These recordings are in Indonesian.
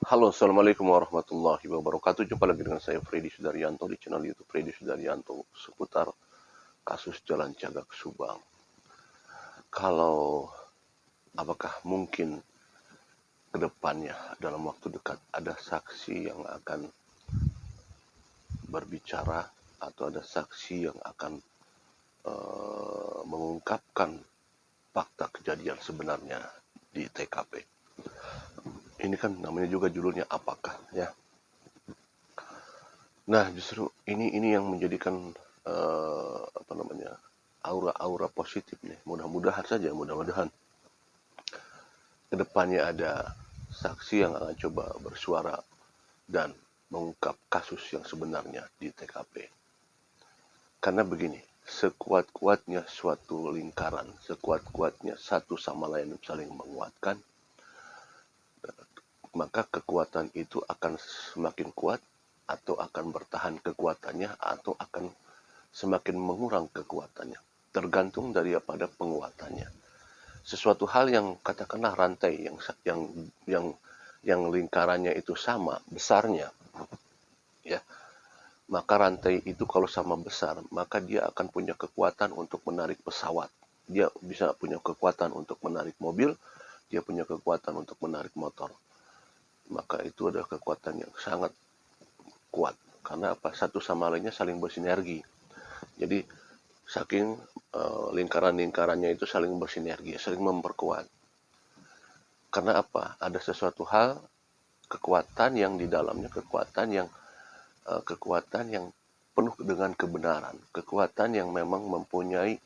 Halo, Assalamualaikum warahmatullahi wabarakatuh. Jumpa lagi dengan saya Freddy Sudaryanto di channel YouTube Freddy Sudaryanto seputar kasus Jalan Cagak Subang. Kalau apakah mungkin ke depannya dalam waktu dekat ada saksi yang akan berbicara atau ada saksi yang akan mengungkapkan fakta kejadian sebenarnya di TKP. Ini kan namanya juga judulnya apakah ya. Nah, justru ini yang menjadikan apa namanya aura-aura positif nih. Mudah-mudahan saja, mudah-mudahan kedepannya ada saksi yang akan coba bersuara dan mengungkap kasus yang sebenarnya di TKP. Karena begini, sekuat-kuatnya suatu lingkaran, sekuat-kuatnya satu sama lain saling menguatkan, maka kekuatan itu akan semakin kuat atau akan bertahan kekuatannya atau akan semakin mengurang kekuatannya. Tergantung daripada penguatannya. Sesuatu hal yang katakanlah rantai yang yang yang lingkarannya itu sama besarnya, ya, maka rantai itu kalau sama besar, maka dia akan punya kekuatan untuk menarik pesawat. Dia bisa punya kekuatan untuk menarik mobil, dia punya kekuatan untuk menarik motor. Maka itu adalah kekuatan yang sangat kuat. Karena apa? Satu sama lainnya saling bersinergi. Jadi saking lingkaran-lingkarannya itu saling bersinergi, saling memperkuat. Karena apa? Ada sesuatu hal, kekuatan yang di dalamnya, kekuatan yang penuh dengan kebenaran, kekuatan yang memang mempunyai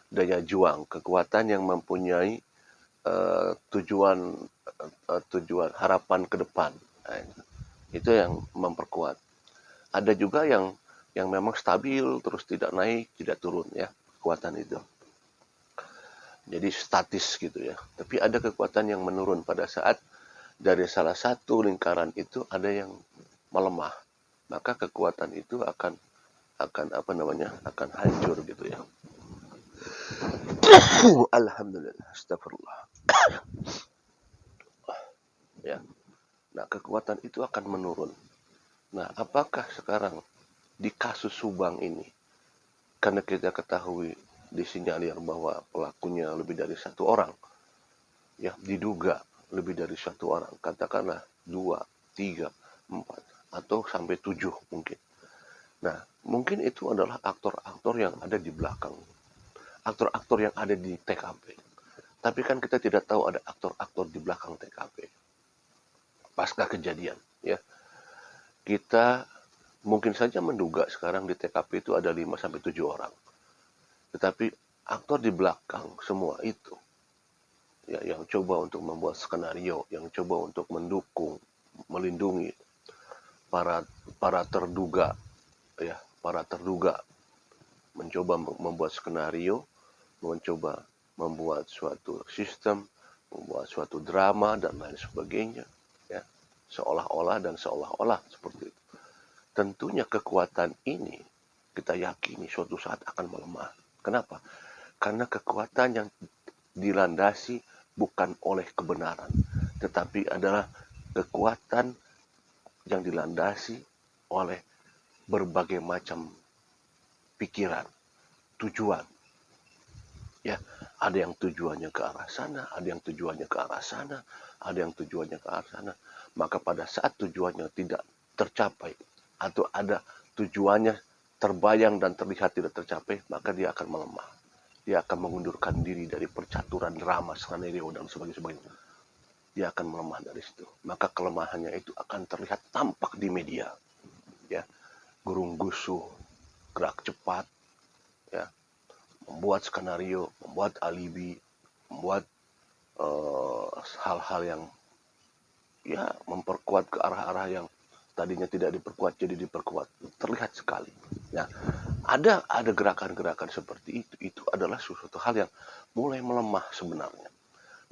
daya juang, kekuatan yang mempunyai tujuan tujuan harapan ke depan. Nah, itu yang memperkuat. Ada juga yang memang stabil terus tidak naik, tidak turun ya, kekuatan itu. Jadi statis gitu ya. Tapi ada kekuatan yang menurun pada saat dari salah satu lingkaran itu ada yang melemah. Maka kekuatan itu akan apa namanya? Akan hancur gitu ya. Alhamdulillah, astagfirullah. Ya. Nah, kekuatan itu akan menurun. Nah, apakah sekarang di kasus Subang ini, karena kita ketahui disinyalir bahwa pelakunya lebih dari satu orang, ya diduga lebih dari satu orang, katakanlah dua, tiga, empat, atau sampai tujuh mungkin. Nah, mungkin itu adalah aktor-aktor yang ada di belakang, aktor-aktor yang ada di TKP. Tapi kan kita tidak tahu ada aktor-aktor di belakang TKP pasca kejadian, ya. Kita mungkin saja menduga sekarang di TKP itu ada 5 sampai 7 orang. Tetapi aktor di belakang semua itu, ya, yang coba untuk membuat skenario, yang coba untuk mendukung, melindungi para para terduga, ya, para terduga mencoba membuat skenario, mencoba membuat suatu sistem, membuat suatu drama dan lain sebagainya, ya, seolah-olah dan seolah-olah seperti itu. Tentunya kekuatan ini kita yakini suatu saat akan melemah. Kenapa? Karena kekuatan yang dilandasi bukan oleh kebenaran, tetapi adalah kekuatan yang dilandasi oleh berbagai macam pikiran, tujuan. Ya, ada yang tujuannya ke arah sana, ada yang tujuannya ke arah sana, ada yang tujuannya ke arah sana. Maka pada saat tujuannya tidak tercapai atau ada tujuannya terbayang dan terlihat tidak tercapai, maka dia akan melemah. Dia akan mengundurkan diri dari percaturan drama, skenario dan sebagainya. Dia akan melemah dari situ. Maka kelemahannya itu akan terlihat tampak di media. Ya, gurung gusuh, gerak cepat, ya, membuat skenario, membuat alibi, membuat hal-hal yang ya memperkuat ke arah-arah yang tadinya tidak diperkuat jadi diperkuat. Terlihat sekali. Ya, ada gerakan-gerakan seperti itu adalah sesuatu hal yang mulai melemah sebenarnya.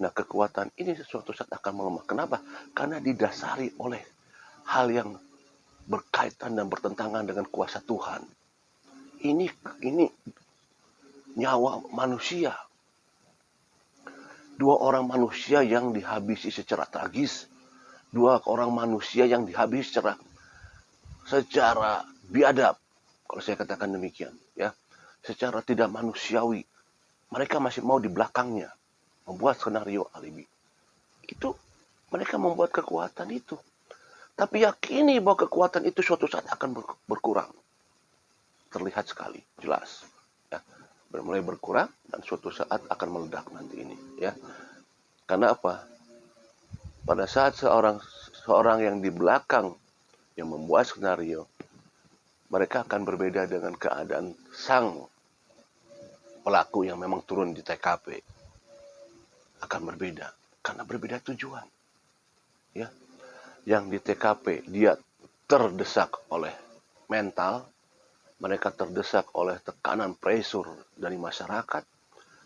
Nah, kekuatan ini suatu saat akan melemah. Kenapa? Karena didasari oleh hal yang berkaitan dan bertentangan dengan kuasa Tuhan. Ini nyawa manusia. Dua orang manusia yang dihabisi secara tragis Dua orang manusia yang dihabis secara biadab, kalau saya katakan demikian, ya, secara tidak manusiawi. Mereka masih mau di belakangnya membuat skenario alibi. Itu mereka membuat kekuatan itu. Tapi yakini bahwa kekuatan itu suatu saat akan berkurang. Terlihat sekali, jelas. Ya, mulai berkurang dan suatu saat akan meledak nanti ini. Ya, karena apa? Pada saat seorang yang di belakang yang membuat skenario, mereka akan berbeda dengan keadaan sang pelaku yang memang turun di TKP. Akan berbeda karena berbeda tujuan. Ya, yang di TKP dia terdesak oleh mental, mereka terdesak oleh tekanan pressure dari masyarakat,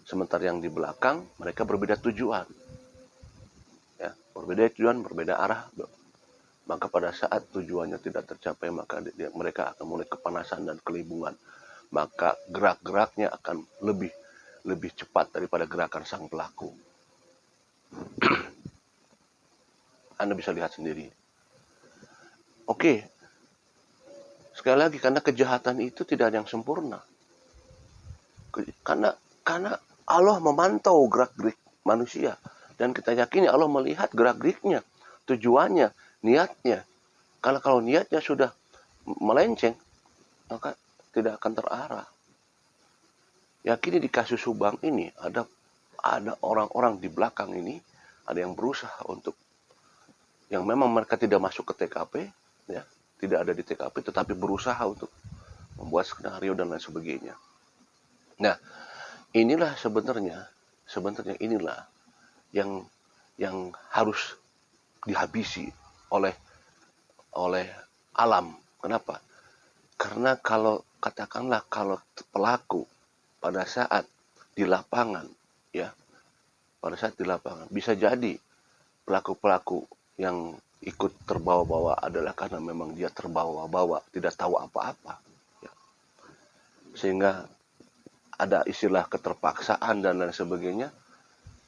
sementara yang di belakang mereka berbeda tujuan. Ya, berbeda tujuan, berbeda arah. Maka pada saat tujuannya tidak tercapai, maka mereka akan mulai kepanasan dan kelibungan. Maka gerak-geraknya akan lebih cepat daripada gerakan sang pelaku. Anda bisa lihat sendiri. Oke, sekali lagi, karena kejahatan itu tidak ada yang sempurna. Karena Allah memantau gerak-gerik manusia. Dan kita yakini Allah melihat gerak-geriknya, tujuannya, niatnya. Karena kalau niatnya sudah melenceng, maka tidak akan terarah. Yakini di kasus Subang ini ada orang-orang di belakang ini, ada yang berusaha untuk, yang memang mereka tidak masuk ke TKP, ya, tidak ada di TKP, tetapi berusaha untuk membuat skenario dan lain sebagainya. Nah, inilah sebenarnya inilah yang harus dihabisi oleh alam. Kenapa? Karena kalau katakanlah kalau pelaku pada saat di lapangan, ya, pada saat di lapangan bisa jadi pelaku-pelaku yang ikut terbawa-bawa adalah karena memang dia terbawa-bawa, tidak tahu apa-apa, ya. Sehingga ada istilah keterpaksaan dan lain sebagainya,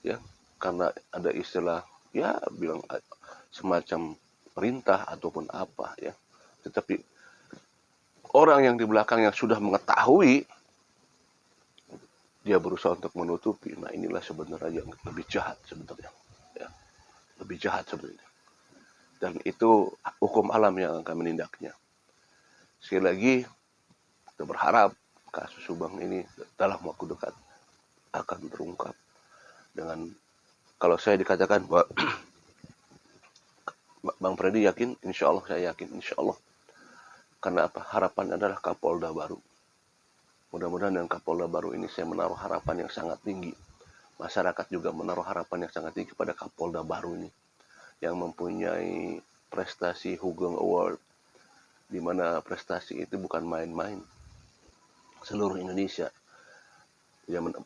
ya, karena ada istilah, ya, bilang semacam perintah ataupun apa, ya. Tetapi orang yang di belakang yang sudah mengetahui, dia berusaha untuk menutupi. Nah, inilah sebenarnya yang lebih jahat sebenarnya, ya, lebih jahat sebenarnya. Dan itu hukum alam yang akan menindaknya. Sekali lagi, kita berharap kasus Subang ini dalam waktu dekat akan terungkap. Dengan, kalau saya dikatakan bahwa Bang Freddy yakin, insya Allah saya yakin, insya Allah. Karena apa? Harapan adalah Kapolda baru. Mudah-mudahan dengan Kapolda baru ini saya menaruh harapan yang sangat tinggi. Masyarakat juga menaruh harapan yang sangat tinggi kepada Kapolda baru ini, yang mempunyai prestasi Hugeng Award, di mana prestasi itu bukan main-main. Seluruh Indonesia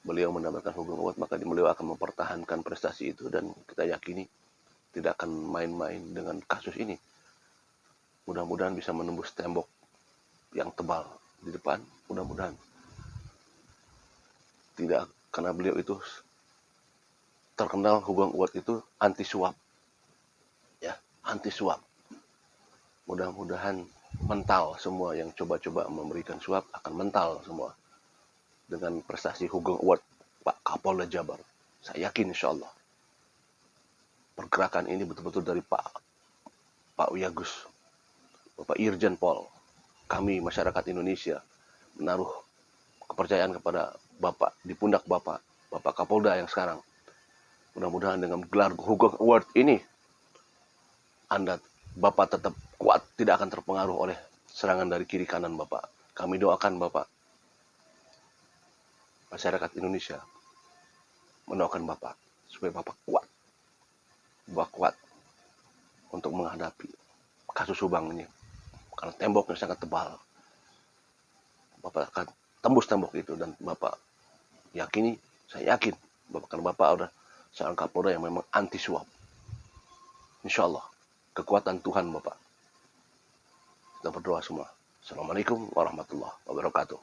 beliau mendapatkan Hugeng Award, maka beliau akan mempertahankan prestasi itu, dan kita yakini tidak akan main-main dengan kasus ini. Mudah-mudahan bisa menembus tembok yang tebal di depan, mudah-mudahan. Tidak, karena beliau itu terkenal, Hugeng Award itu anti suap, ya, anti suap. Mudah-mudahan mental semua yang coba-coba memberikan suap akan mental semua dengan prestasi Hugeng Award Pak Kapolda Jabar. Saya yakin insya Allah pergerakan ini betul-betul dari Pak Wiyagus, Bapak Irjen Pol, kami masyarakat Indonesia menaruh kepercayaan kepada Bapak, di pundak Bapak Kapolda yang sekarang. Mudah-mudahan dengan gelar Hugeng Award ini, Bapak tetap kuat, tidak akan terpengaruh oleh serangan dari kiri kanan Bapak. Kami doakan Bapak, masyarakat Indonesia mendoakan Bapak supaya Bapak kuat untuk menghadapi kasus Subang ini. Karena temboknya sangat tebal. Bapak akan tembus tembok itu, dan Bapak yakini, saya yakin, karena Bapak udah seorang Kapolda yang memang anti suap. Insya Allah, kekuatan Tuhan Bapak. Kita berdoa semua. Assalamualaikum warahmatullahi wabarakatuh.